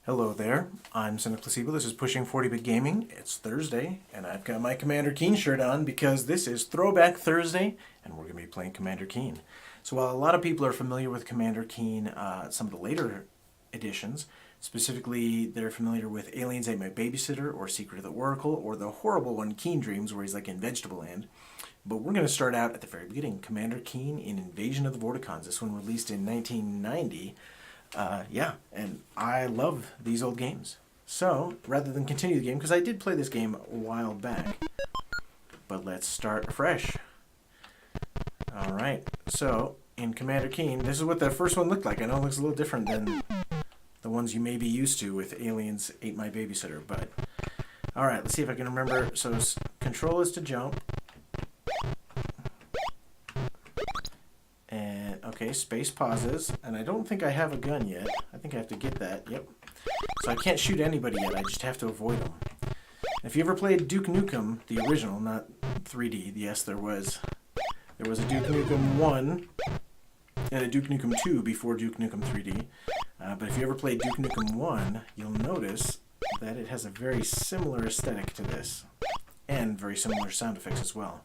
Hello there, I'm Cynic Placebo. This is Pushing 40-Bit Gaming. It's Thursday, and I've got my Commander Keen shirt on because this is Throwback Thursday, and we're going to be playing Commander Keen. So while a lot of people are familiar with Commander Keen, some of the later editions, specifically they're familiar with Aliens Ate My Babysitter, or Secret of the Oracle, or the horrible one, Keen Dreams, where he's like in Vegetable Land. But we're going to start out at the very beginning, Commander Keen in Invasion of the Vorticons. This one released in 1990. Yeah, and I love these old games. So, rather than continue the game, because I did play this game a while back, but let's start fresh. Alright, so, in Commander Keen, this is what the first one looked like. I know it looks a little different than the ones you may be used to with Aliens Ate My Babysitter, but... Alright, let's see if I can remember. So, control is to jump. Okay, space pauses, and I don't think I have a gun yet. I think I have to get that, yep. So I can't shoot anybody yet, I just have to avoid them. If you ever played Duke Nukem, the original, not 3D, yes, there was a Duke Nukem 1 and a Duke Nukem 2 before Duke Nukem 3D. But if you ever played Duke Nukem 1, you'll notice that it has a very similar aesthetic to this, and very similar sound effects as well.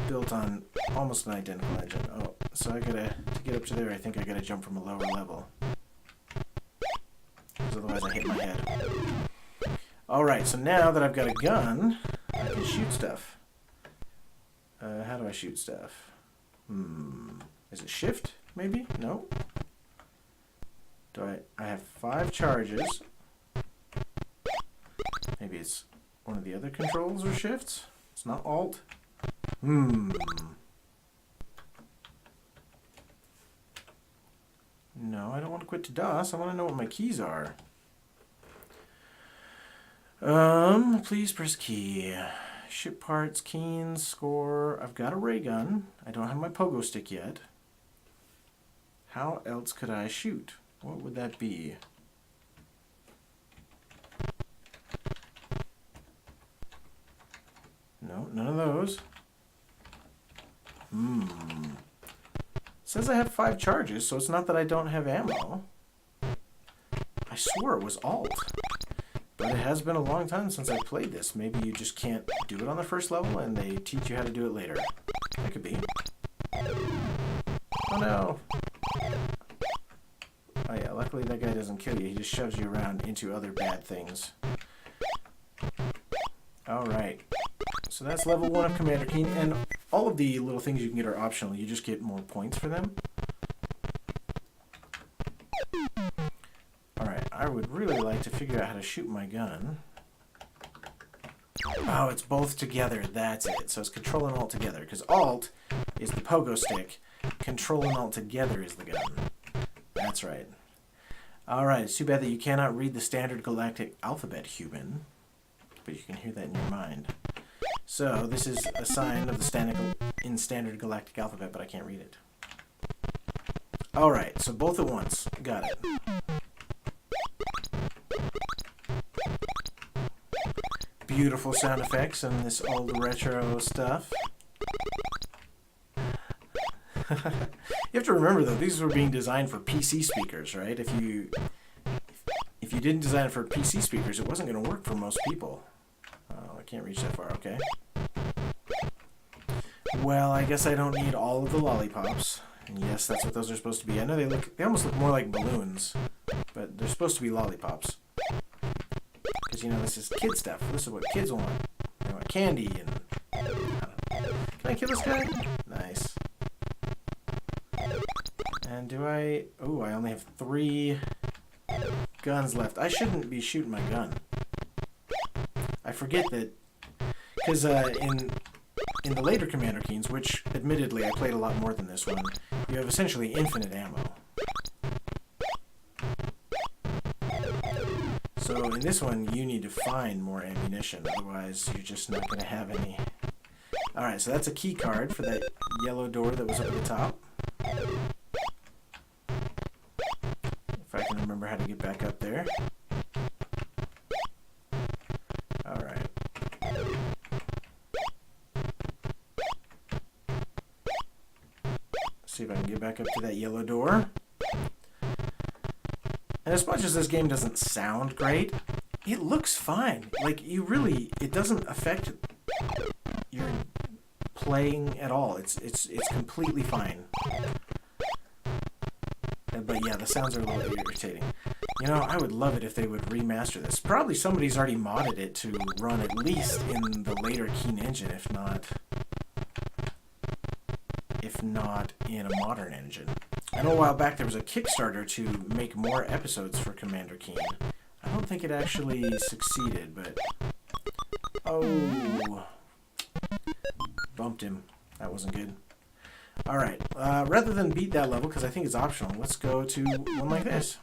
Built on almost an identical engine. Oh, so to get up to there, I think I gotta jump from a lower level. Because otherwise I hit my head. Alright, so now that I've got a gun, I can shoot stuff. How do I shoot stuff? Is it shift, maybe? No. I have 5 charges. Maybe it's one of the other controls or shifts? It's not alt. No, I don't want to quit to DOS. I want to know what my keys are. Please press key. Ship parts, keens, score. I've got a ray gun. I don't have my pogo stick yet. How else could I shoot? What would that be? No, none of those. It says I have 5 charges, so it's not that I don't have ammo. I swore it was alt. But it has been a long time since I played this. Maybe you just can't do it on the first level and they teach you how to do it later. That could be. Oh no! Oh yeah, luckily that guy doesn't kill you. He just shoves you around into other bad things. Alright. So that's level 1 of Commander Keen, and all of the little things you can get are optional. You just get more points for them. Alright, I would really like to figure out how to shoot my gun. Oh, it's both together. That's it. So it's control and alt together, because alt is the pogo stick. Control and alt together is the gun. That's right. Alright, it's too bad that you cannot read the standard galactic alphabet, human. But you can hear that in your mind. So, this is a sign of the standard galactic alphabet, but I can't read it. Alright, so both at once. Got it. Beautiful sound effects and this old retro stuff. You have to remember, though, these were being designed for PC speakers, right? If you didn't design it for PC speakers, it wasn't going to work for most people. Oh, I can't reach that far, okay. Well, I guess I don't need all of the lollipops. And yes, that's what those are supposed to be. I know they almost look more like balloons, but they're supposed to be lollipops. Because, you know, this is kid stuff. This is what kids want. They want candy and... I don't know. Can I kill this guy? Nice. And do I... Oh, I only have 3 guns left. I shouldn't be shooting my gun. I forget that... Because in the later Commander Keens, which admittedly I played a lot more than this one, you have essentially infinite ammo. So in this one, you need to find more ammunition, otherwise you're just not going to have any. Alright, so that's a key card for that yellow door that was up at the top. If I can remember how to get back up there. Alright. See if I can get back up to that yellow door. And as much as this game doesn't sound great, it looks fine. Like, it doesn't affect your playing at all. It's completely fine. But yeah, the sounds are a little irritating. You know, I would love it if they would remaster this. Probably somebody's already modded it to run at least in the later Keen engine, if not in a modern engine. I know a while back there was a Kickstarter to make more episodes for Commander Keen. I don't think it actually succeeded, but... Oh... Bumped him. That wasn't good. Alright, rather than beat that level, because I think it's optional, let's go to one like this.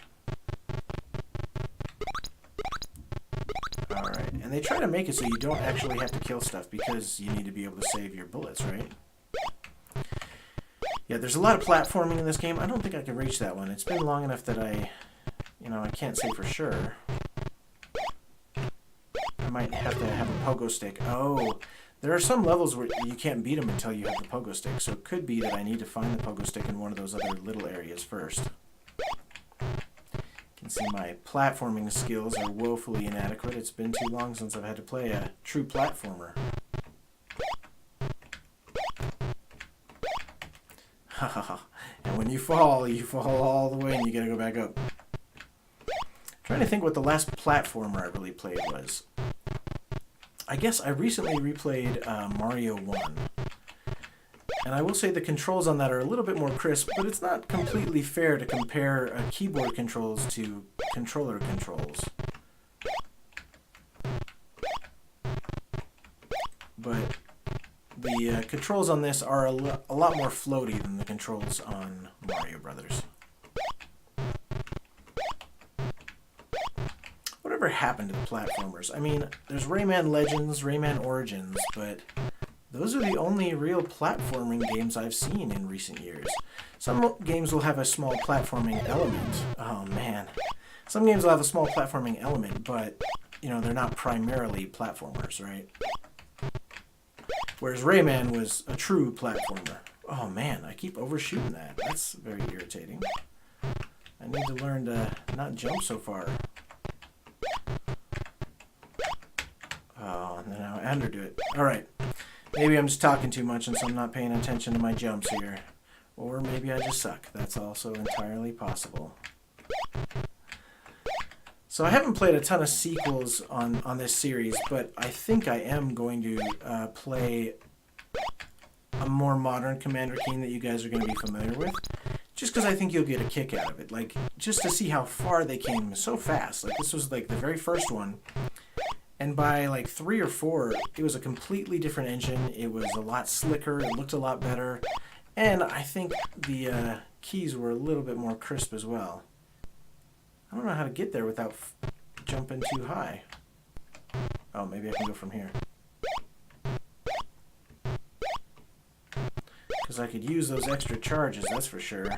Alright, and they try to make it so you don't actually have to kill stuff because you need to be able to save your bullets, right? Yeah, there's a lot of platforming in this game. I don't think I can reach that one. It's been long enough that I can't say for sure. I might have to have a pogo stick. Oh, there are some levels where you can't beat them until you have the pogo stick, so it could be that I need to find the pogo stick in one of those other little areas first. You can see my platforming skills are woefully inadequate. It's been too long since I've had to play a true platformer. And when you fall all the way and you gotta go back up. I'm trying to think what the last platformer I really played was. I guess I recently replayed Mario 1. And I will say the controls on that are a little bit more crisp, but it's not completely fair to compare keyboard controls to controller controls. But the controls on this are a lot more floaty than the controls on Mario Brothers. Whatever happened to the platformers? I mean, there's Rayman Legends, Rayman Origins, but those are the only real platforming games I've seen in recent years. Some games will have a small platforming element. Oh man. Some games will have a small platforming element, but, you know, they're not primarily platformers, right? Whereas Rayman was a true platformer. Oh man, I keep overshooting that. That's very irritating. I need to learn to not jump so far. Oh, and then I underdo it. Alright. Maybe I'm just talking too much and so I'm not paying attention to my jumps here. Or maybe I just suck. That's also entirely possible. So I haven't played a ton of sequels on this series, but I think I am going to play a more modern Commander Keen that you guys are going to be familiar with. Just because I think you'll get a kick out of it. Like, just to see how far they came so fast. Like, this was like the very first one. And by like 3 or 4, it was a completely different engine. It was a lot slicker. It looked a lot better. And I think the keys were a little bit more crisp as well. I don't know how to get there without jumping too high. Oh, maybe I can go from here. Because I could use those extra charges, that's for sure.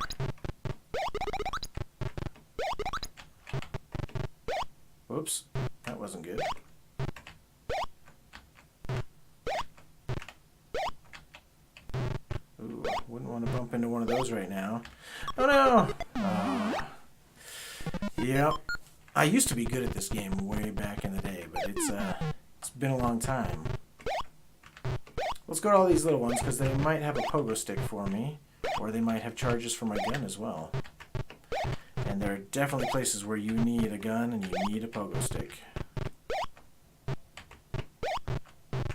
Whoops, that wasn't good. Ooh, wouldn't want to bump into one of those right now. Oh no! Yep. I used to be good at this game way back in the day, but it's been a long time. Let's go to all these little ones, because they might have a pogo stick for me, or they might have charges for my gun as well. And there are definitely places where you need a gun and you need a pogo stick.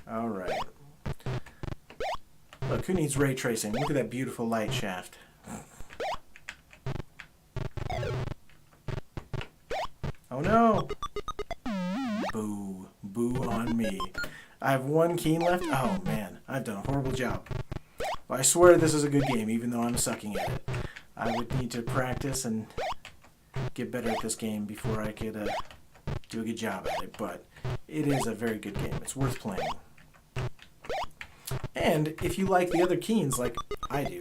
Alright. Look, who needs ray tracing? Look at that beautiful light shaft. Oh no! Boo. Boo on me. I have 1 Keen left? Oh man, I've done a horrible job. Well, I swear this is a good game, even though I'm sucking at it. I would need to practice and get better at this game before I could do a good job at it, but it is a very good game. It's worth playing. And if you like the other Keens like I do,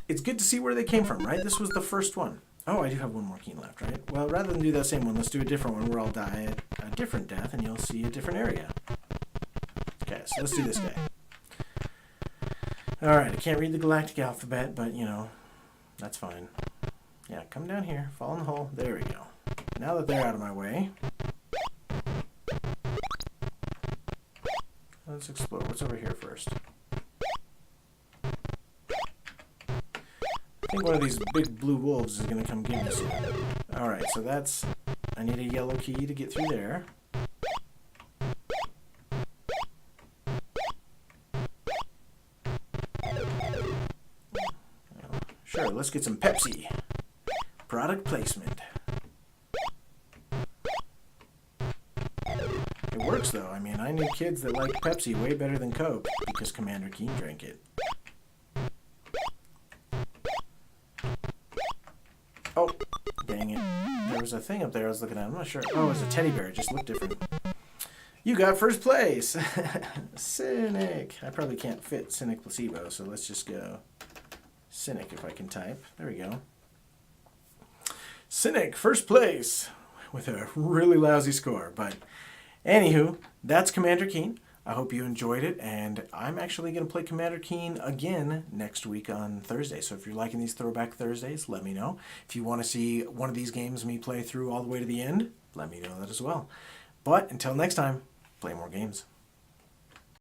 it's good to see where they came from, right? This was the first one. Oh, I do have 1 more Keen left, right? Well, rather than do that same one, let's do a different one where I'll die a different death and you'll see a different area. Okay, so let's do this guy. Alright, I can't read the galactic alphabet, but, you know, that's fine. Yeah, come down here, fall in the hole. There we go. now that they're out of my way, let's explore. What's over here first? I think one of these big blue wolves is going to come get me soon. Alright, so that's... I need a yellow key to get through there. Sure, let's get some Pepsi. Product placement. It works though. I mean, I knew kids that liked Pepsi way better than Coke because Commander Keen drank it. Oh, dang it. There was a thing up there I was looking at. I'm not sure. Oh, it was a teddy bear. It just looked different. You got first place. Cynic. I probably can't fit Cynic Placebo, so let's just go Cynic if I can type. There we go. Cynic, first place with a really lousy score. But anywho, that's Commander Keen. I hope you enjoyed it, and I'm actually going to play Commander Keen again next week on Thursday. So if you're liking these Throwback Thursdays, let me know. If you want to see one of these games me play through all the way to the end, let me know that as well. But until next time, play more games.